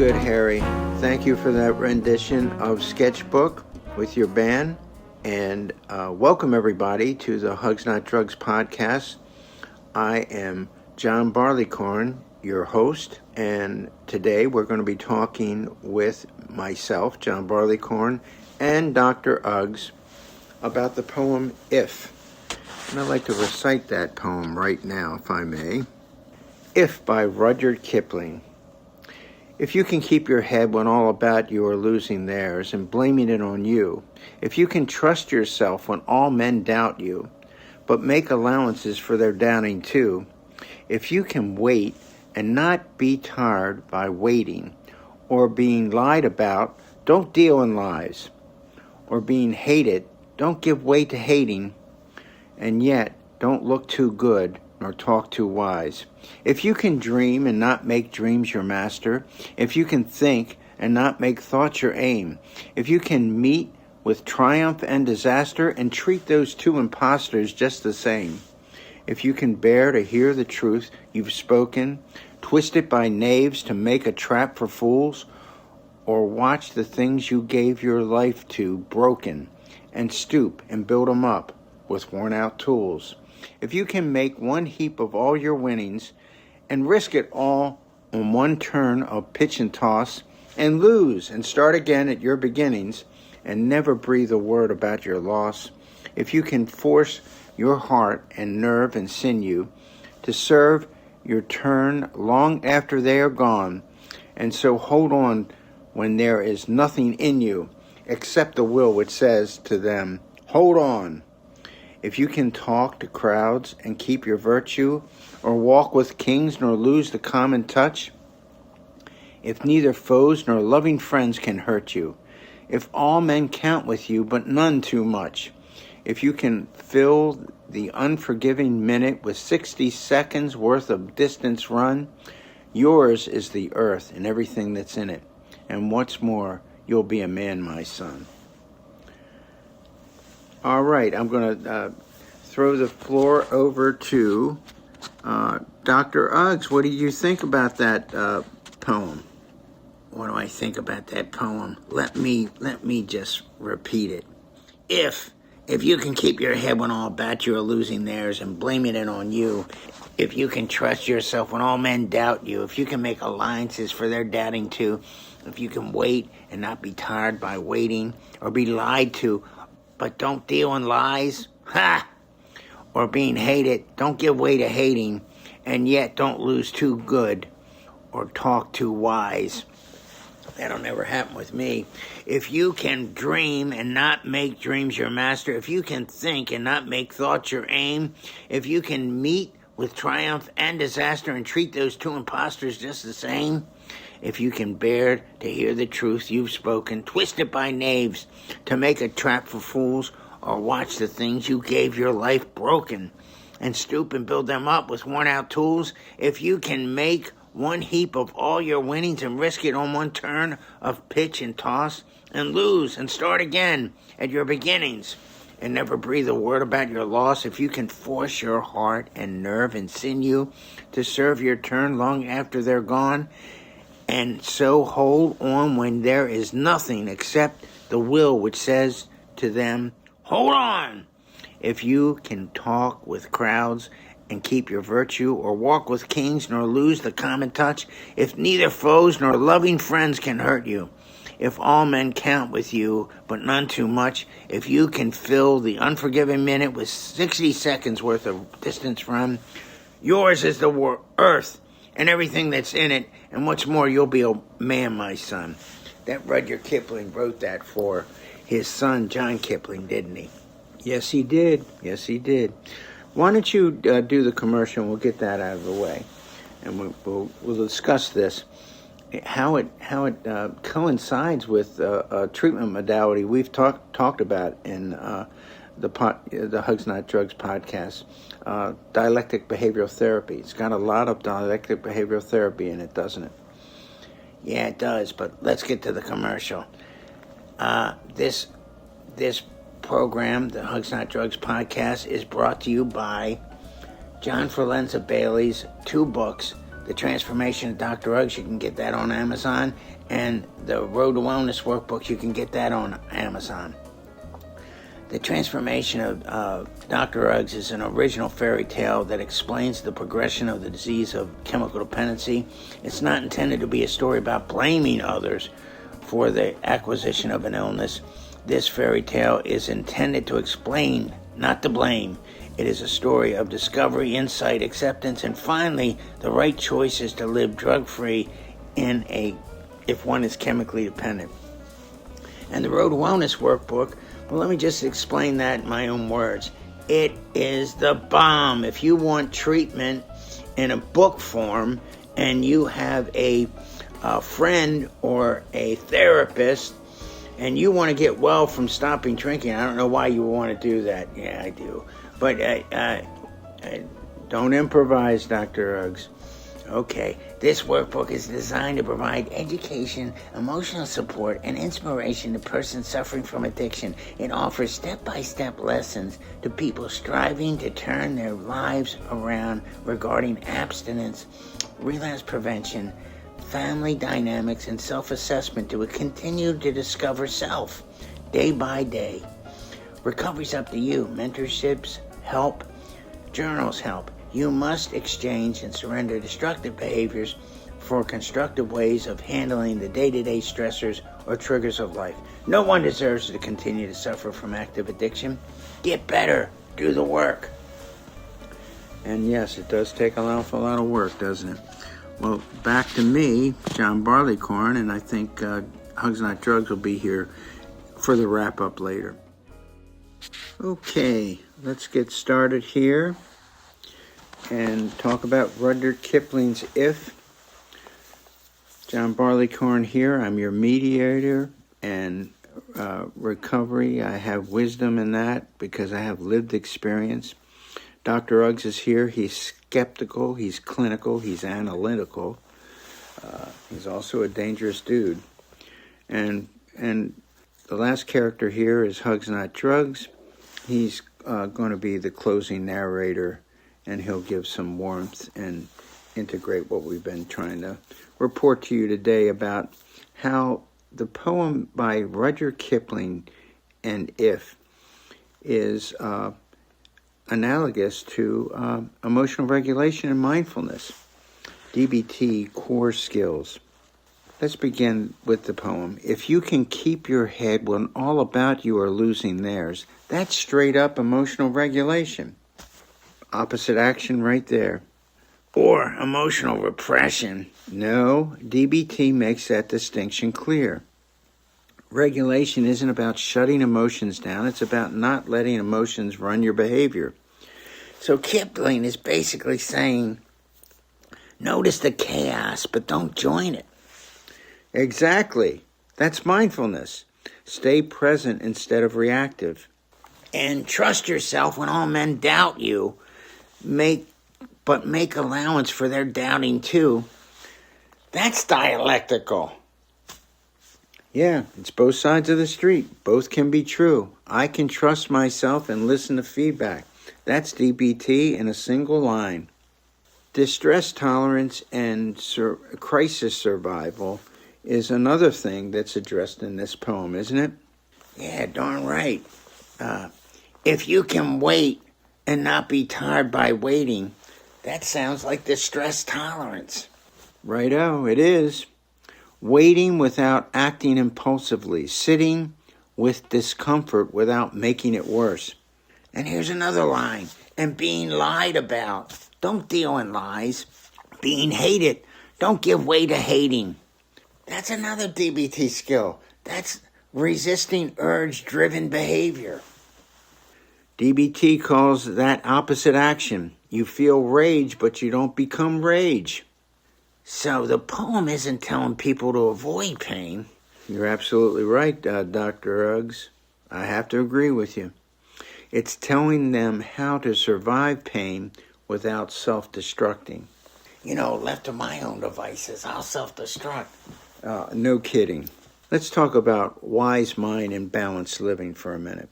good, Harry. Thank you for that rendition of Sketchbook with your band. And welcome, everybody, to the Hugs Not Drugs podcast. I am John Barleycorn, your host. And today we're going to be talking with myself, John Barleycorn, and Dr. Uggs about the poem If. And I'd like to recite that poem right now, if I may. If by Rudyard Kipling. If you can keep your head when all about you are losing theirs and blaming it on you, if you can trust yourself when all men doubt you, but make allowances for their doubting too, if you can wait and not be tired by waiting, or being lied about, don't deal in lies, or being hated, don't give way to hating, and yet don't look too good nor talk too wise. If you can dream and not make dreams your master, if you can think and not make thoughts your aim, if you can meet with triumph and disaster and treat those two impostors just the same, if you can bear to hear the truth you've spoken, twist it by knaves to make a trap for fools, or watch the things you gave your life to broken, and stoop and build 'em up with worn-out tools, if you can make one heap of all your winnings and risk it all on one turn of pitch and toss, and lose and start again at your beginnings and never breathe a word about your loss, if you can force your heart and nerve and sinew to serve your turn long after they are gone, and so hold on when there is nothing in you except the will which says to them, hold on. If you can talk to crowds and keep your virtue, or walk with kings nor lose the common touch, if neither foes nor loving friends can hurt you, if all men count with you but none too much, if you can fill the unforgiving minute with 60 seconds worth of distance run, yours is the earth and everything that's in it, and what's more, you'll be a man, my son. All right, I'm going to throw the floor over to Dr. Uggs. What do you think about that poem? What do I think about that poem? Let me just repeat it. If you can keep your head when all about you are losing theirs and blaming it on you, if you can trust yourself when all men doubt you, if you can make alliances for their doubting too, if you can wait and not be tired by waiting, or be lied to, but don't deal in lies, or being hated, don't give way to hating, and yet don't lose too good or talk too wise. That'll never happen with me. If you can dream and not make dreams your master, if you can think and not make thoughts your aim, if you can meet with triumph and disaster and treat those two impostors just the same, if you can bear to hear the truth you've spoken, twist it by knaves to make a trap for fools, or watch the things you gave your life broken and stoop and build them up with worn-out tools, if you can make one heap of all your winnings and risk it on one turn of pitch and toss, and lose and start again at your beginnings, and never breathe a word about your loss, if you can force your heart and nerve and sinew to serve your turn long after they're gone, and so hold on when there is nothing except the will which says to them, hold on. If you can talk with crowds and keep your virtue, or walk with kings nor lose the common touch, if neither foes nor loving friends can hurt you, if all men count with you but none too much, if you can fill the unforgiving minute with 60 seconds worth of distance run, yours is the earth and everything that's in it, and what's more, you'll be a man, my son. That Rudyard Kipling wrote that for his son, John Kipling, didn't he? Yes, he did. Yes, he did. Why don't you do the commercial, and we'll get that out of the way, and we'll discuss this, how it coincides with a treatment modality we've talked about in the Hugs Not Drugs podcast, Dialectic Behavioral Therapy. It's got a lot of dialectic behavioral therapy in it, doesn't it? Yeah, it does, but let's get to the commercial. This program, the Hugs Not Drugs podcast, is brought to you by John Forlenza-Bailey's 2 books, The Transformation of Dr. Uggs, you can get that on Amazon. And the Road to Wellness Workbook, you can get that on Amazon. The Transformation of Dr. Uggs is an original fairy tale that explains the progression of the disease of chemical dependency. It's not intended to be a story about blaming others for the acquisition of an illness. This fairy tale is intended to explain, not to blame. It is a story of discovery, insight, acceptance, and finally, the right choices to live drug-free if one is chemically dependent. And the Road to Wellness Workbook, well, let me just explain that in my own words. It is the bomb. If you want treatment in a book form and you have a friend or a therapist and you want to get well from stopping drinking, I don't know why you want to do that. Yeah, I do. But don't improvise, Dr. Uggs. Okay, this workbook is designed to provide education, emotional support, and inspiration to persons suffering from addiction. It offers step-by-step lessons to people striving to turn their lives around regarding abstinence, relapse prevention, family dynamics, and self-assessment to continue to discover self day by day. Recovery's up to you. Mentorships help. Journals help. You must exchange and surrender destructive behaviors for constructive ways of handling the day-to-day stressors or triggers of life. No one deserves to continue to suffer from active addiction. Get better. Do the work. And yes, it does take an awful lot of work, doesn't it? Well, back to me, John Barleycorn, and I think Hugs Not Drugs will be here for the wrap-up later. Okay, let's get started here and talk about Rudyard Kipling's If. John Barleycorn here. I'm your mediator and recovery. I have wisdom in that because I have lived experience. Dr. Uggs is here. He's skeptical. He's clinical. He's analytical. He's also a dangerous dude. And the last character here is Hugs Not Drugs. He's going to be the closing narrator, and he'll give some warmth and integrate what we've been trying to report to you today about how the poem by Rudyard Kipling and If is analogous to emotional regulation and mindfulness, DBT core skills. Let's begin with the poem. If you can keep your head when all about you are losing theirs, that's straight up emotional regulation. Opposite action right there. Or emotional repression. No, DBT makes that distinction clear. Regulation isn't about shutting emotions down. It's about not letting emotions run your behavior. So Kipling is basically saying, notice the chaos, but don't join it. Exactly. That's mindfulness. Stay present instead of reactive. And trust yourself when all men doubt you. Make allowance for their doubting too. That's dialectical. Yeah, it's both sides of the street. Both can be true. I can trust myself and listen to feedback. That's DBT in a single line. Distress tolerance and crisis survival is another thing that's addressed in this poem, isn't it? Yeah, darn right. If you can wait and not be tired by waiting, that sounds like distress tolerance. Righto, it is. Waiting without acting impulsively, sitting with discomfort without making it worse. And here's another line, and being lied about. Don't deal in lies. Being hated. Don't give way to hating. That's another DBT skill. That's resisting urge-driven behavior. DBT calls that opposite action. You feel rage, but you don't become rage. So the poem isn't telling people to avoid pain. You're absolutely right, Dr. Uggs. I have to agree with you. It's telling them how to survive pain without self-destructing. You know, left to my own devices, I'll self-destruct. No kidding. Let's talk about wise mind and balanced living for a minute.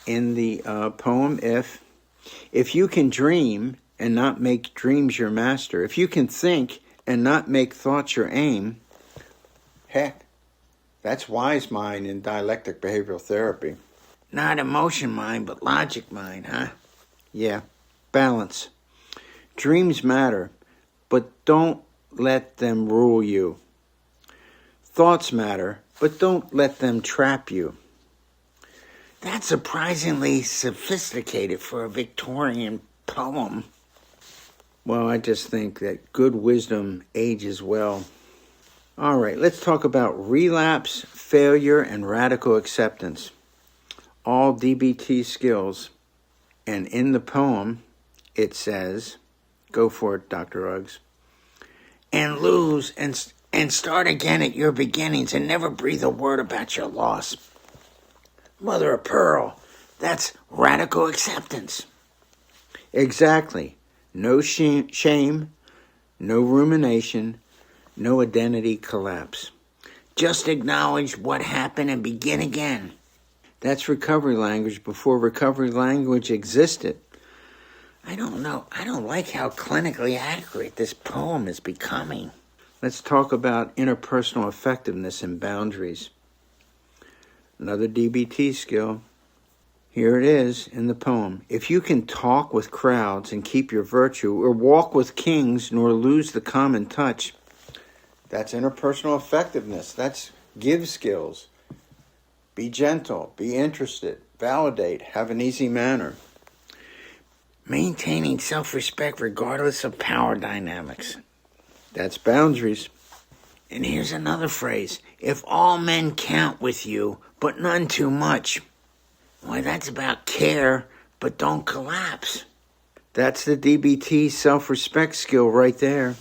In the poem, if you can dream, and not make dreams your master. If you can think and not make thoughts your aim, heck, that's wise mind in dialectic behavioral therapy. Not emotion mind, but logic mind, huh? Yeah, balance. Dreams matter, but don't let them rule you. Thoughts matter, but don't let them trap you. That's surprisingly sophisticated for a Victorian poem. Well, I just think that good wisdom ages well. All right, let's talk about relapse, failure, and radical acceptance. All DBT skills. And in the poem, it says, go for it, Dr. Uggs. And lose and start again at your beginnings and never breathe a word about your loss. Mother of pearl, that's radical acceptance. Exactly. No shame, no rumination, no identity collapse. Just acknowledge what happened and begin again. That's recovery language before recovery language existed. I don't know. I don't like how clinically accurate this poem is becoming. Let's talk about interpersonal effectiveness and boundaries. Another DBT skill. Here it is in the poem. If you can talk with crowds and keep your virtue, or walk with kings nor lose the common touch, that's interpersonal effectiveness. That's give skills. Be gentle, be interested, validate, have an easy manner. Maintaining self-respect regardless of power dynamics. That's boundaries. And here's another phrase. If all men count with you, but none too much. Why, that's about care, but don't collapse. That's the DBT self-respect skill right there.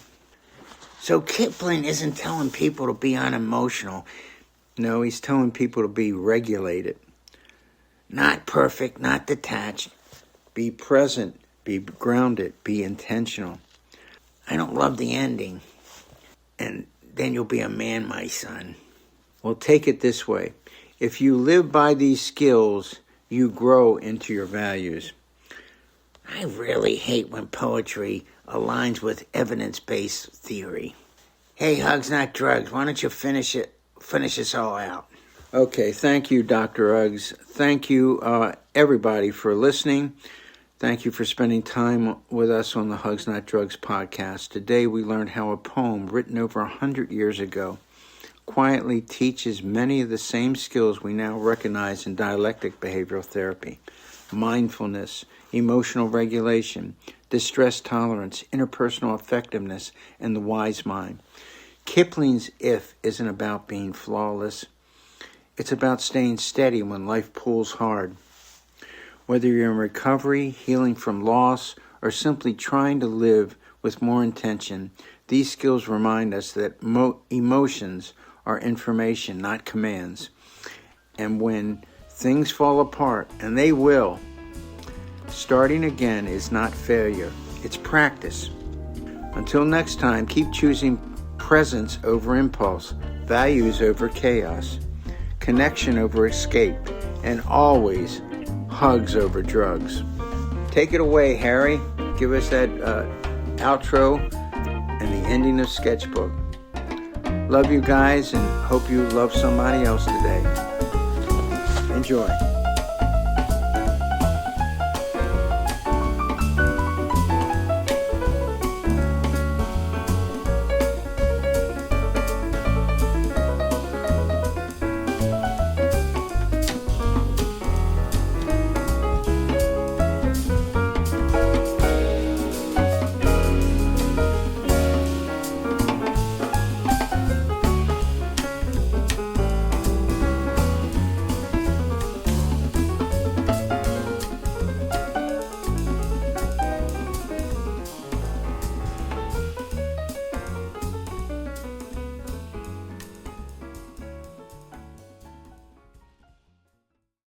So Kipling isn't telling people to be unemotional. No, he's telling people to be regulated. Not perfect, not detached. Be present, be grounded, be intentional. I don't love the ending. And then you'll be a man, my son. Well, take it this way. If you live by these skills, you grow into your values. I really hate when poetry aligns with evidence-based theory. Hey, Hugs Not Drugs, why don't you finish us all out? Okay, thank you, Dr. Uggs. Thank you, everybody, for listening. Thank you for spending time with us on the Hugs Not Drugs podcast. Today we learned how a poem written over 100 years ago quietly teaches many of the same skills we now recognize in dialectic behavioral therapy. Mindfulness, emotional regulation, distress tolerance, interpersonal effectiveness, and the wise mind. Kipling's if isn't about being flawless. It's about staying steady when life pulls hard. Whether you're in recovery, healing from loss, or simply trying to live with more intention, these skills remind us that emotions are information, not commands. And when things fall apart, and they will, starting again is not failure, it's practice. Until next time, keep choosing presence over impulse, values over chaos, connection over escape, and always hugs over drugs. Take it away, Harry. Give us that outro and the ending of Sketchbook. Love you guys and hope you love somebody else today. Enjoy.